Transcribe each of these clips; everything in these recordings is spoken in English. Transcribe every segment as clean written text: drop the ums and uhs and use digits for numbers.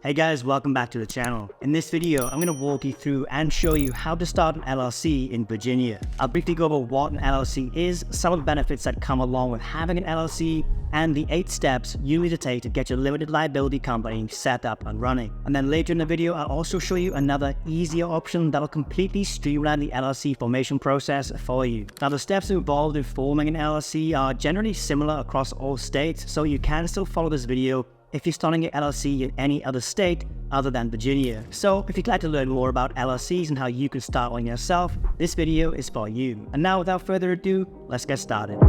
Hey guys, welcome back to the channel. In this video, I'm going to walk you through and show you how to start an LLC in Virginia. I'll briefly go over what an LLC is, some of the benefits that come along with having an LLC, and the 8 steps you need to take to get your limited liability company set up and running. And then later in the video, I'll also show you another easier option that'll completely streamline the LLC formation process for you. Now, the steps involved in forming an LLC are generally similar across all states, so you can still follow this video if you're starting your LLC in any other state other than Virginia. So if you'd like to learn more about LLCs and how you can start one yourself, this video is for you. And now without further ado, let's get started.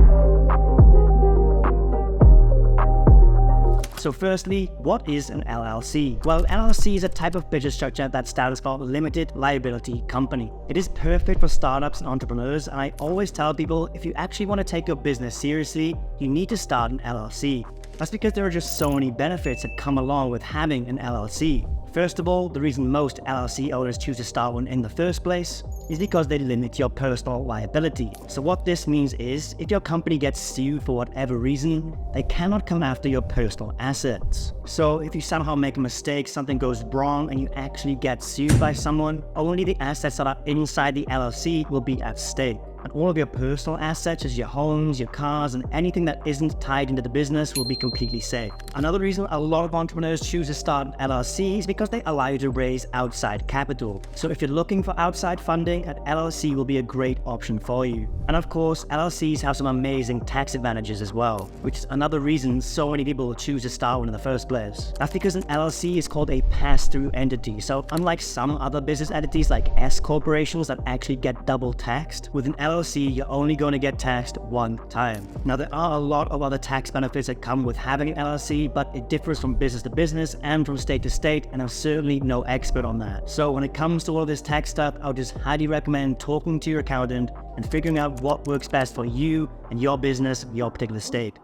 So firstly, what is an LLC? Well, LLC is a type of business structure that stands for Limited Liability Company. It is perfect for startups and entrepreneurs, and I always tell people if you actually want to take your business seriously, you need to start an LLC. That's because there are just so many benefits that come along with having an LLC. First of all, the reason most LLC owners choose to start one in the first place is because they limit your personal liability. So what this means is, if your company gets sued for whatever reason, they cannot come after your personal assets. So if you somehow make a mistake, something goes wrong, and you actually get sued by someone, only the assets that are inside the LLC will be at stake. And all of your personal assets, such as your homes, your cars, and anything that isn't tied into the business will be completely safe. Another reason a lot of entrepreneurs choose to start an LLC is because they allow you to raise outside capital. So if you're looking for outside funding, an LLC will be a great option for you. And of course, LLCs have some amazing tax advantages as well, which is another reason so many people choose to start one in the first place. That's because an LLC is called a pass-through entity. So unlike some other business entities like S corporations that actually get double taxed, with an LLC, you're only going to get taxed one time. Now, there are a lot of other tax benefits that come with having an LLC, but it differs from business to business and from state to state, and I'm certainly no expert on that. So when it comes to all this tax stuff, I would just highly recommend talking to your accountant and figuring out what works best for you and your business, your particular state.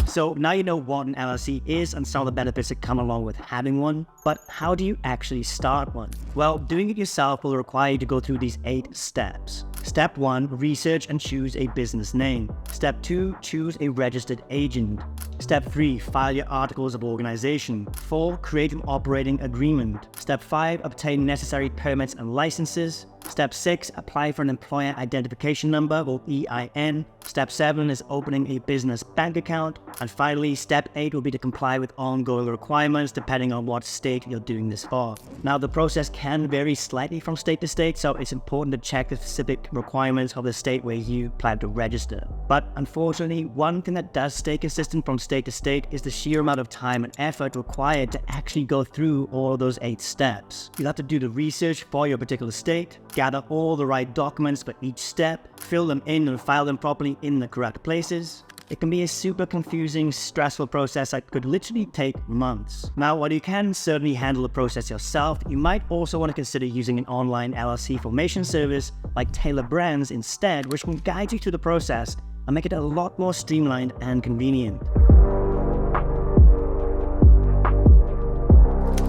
So now you know what an LLC is and some of the benefits that come along with having one, but how do you actually start one? Well, doing it yourself will require you to go through these 8 steps. Step 1, research and choose a business name. Step 2, choose a registered agent. Step 3, file your articles of organization. 4, create an operating agreement. Step 5, obtain necessary permits and licenses. Step 6, apply for an employer identification number or EIN. Step 7 is opening a business bank account. And finally, step 8 will be to comply with ongoing requirements depending on what state you're doing this for. Now, the process can vary slightly from state to state, so it's important to check the specific requirements of the state where you plan to register. But unfortunately, one thing that does stay consistent from state to state is the sheer amount of time and effort required to actually go through all of those 8 steps. You'll have to do the research for your particular state, gather all the right documents for each step, fill them in and file them properly in the correct places. It can be a super confusing, stressful process that could literally take months. Now, while you can certainly handle the process yourself, you might also want to consider using an online LLC formation service like Taylor Brands instead, which can guide you through the process and make it a lot more streamlined and convenient.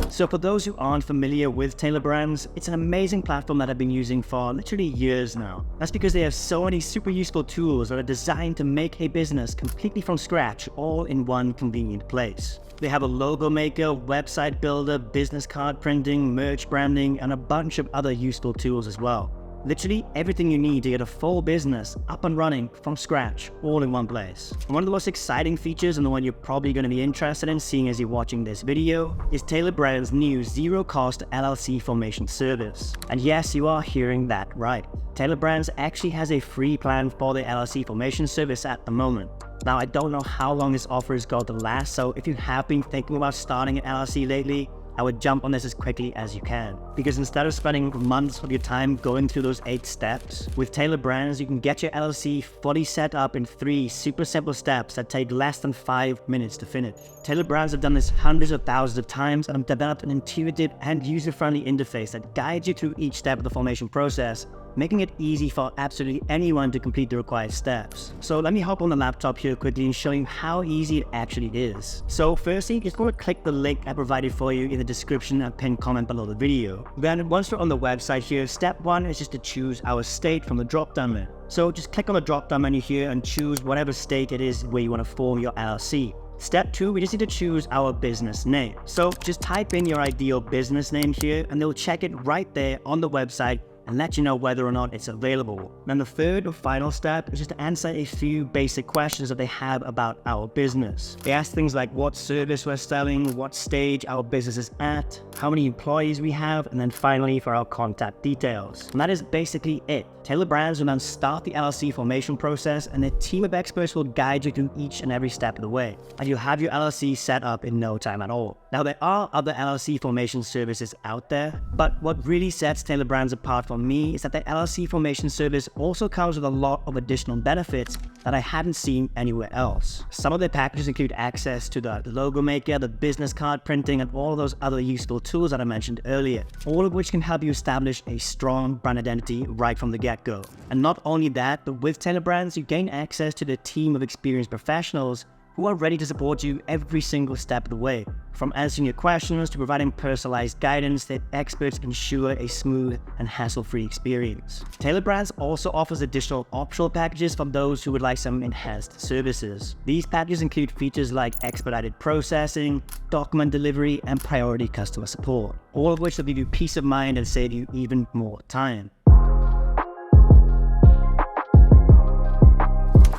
So for those who aren't familiar with Taylor Brands, it's an amazing platform that I've been using for literally years now. That's because they have so many super useful tools that are designed to make a business completely from scratch, all in one convenient place. They have a logo maker, website builder, business card printing, merch branding, and a bunch of other useful tools as well. Literally everything you need to get a full business up and running from scratch, all in one place. And one of the most exciting features, and the one you're probably going to be interested in seeing as you're watching this video, is Taylor Brand's new zero-cost LLC formation service. And yes, you are hearing that right. Taylor Brands actually has a free plan for the LLC formation service at the moment. Now, I don't know how long this offer is going to last, so if you have been thinking about starting an LLC lately, I would jump on this as quickly as you can. Because instead of spending months of your time going through those 8 steps, with Taylor Brands, you can get your LLC fully set up in 3 super simple steps that take less than 5 minutes to finish. Taylor Brands have done this hundreds of thousands of times and have developed an intuitive and user-friendly interface that guides you through each step of the formation process, making it easy for absolutely anyone to complete the required steps. So let me hop on the laptop here quickly and show you how easy it actually is. So firstly, just go to click the link I provided for you in the description and pinned comment below the video. Then once you're on the website here, step 1 is just to choose our state from the drop-down menu. So just click on the drop-down menu here and choose whatever state it is where you want to form your LLC. Step 2, we just need to choose our business name. So just type in your ideal business name here and they'll check it right there on the website and let you know whether or not it's available. Then the third or final step is just to answer a few basic questions that they have about our business. They ask things like what service we're selling, what stage our business is at, how many employees we have, and then finally for our contact details. And that is basically it. Taylor Brands will then start the LLC formation process and their team of experts will guide you through each and every step of the way. And you'll have your LLC set up in no time at all. Now there are other LLC formation services out there, but what really sets Taylor Brands apart from me is that the LLC formation service also comes with a lot of additional benefits that I hadn't seen anywhere else. Some of their packages include access to the logo maker, the business card printing, and all those other useful tools that I mentioned earlier, all of which can help you establish a strong brand identity right from the get-go. And not only that, but with Taylor Brands, you gain access to the team of experienced professionals who are ready to support you every single step of the way. From answering your questions to providing personalized guidance, their experts ensure a smooth and hassle-free experience. Taylor Brands also offers additional optional packages for those who would like some enhanced services. These packages include features like expedited processing, document delivery, and priority customer support, all of which will give you peace of mind and save you even more time.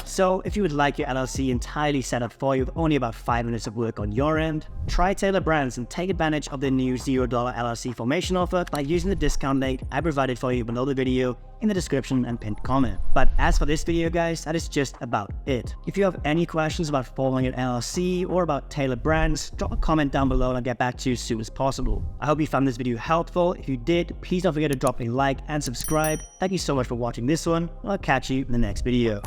So if you would like your LLC entirely set up for you with only about 5 minutes of work on your end, try Taylor Brands and take advantage of their new $0 LLC formation offer by using the discount link I provided for you below the video in the description and pinned comment. But as for this video guys, that is just about it. If you have any questions about forming an LLC or about Taylor Brands, drop a comment down below and I'll get back to you as soon as possible. I hope you found this video helpful. If you did, please don't forget to drop a like and subscribe. Thank you so much for watching this one, and I'll catch you in the next video.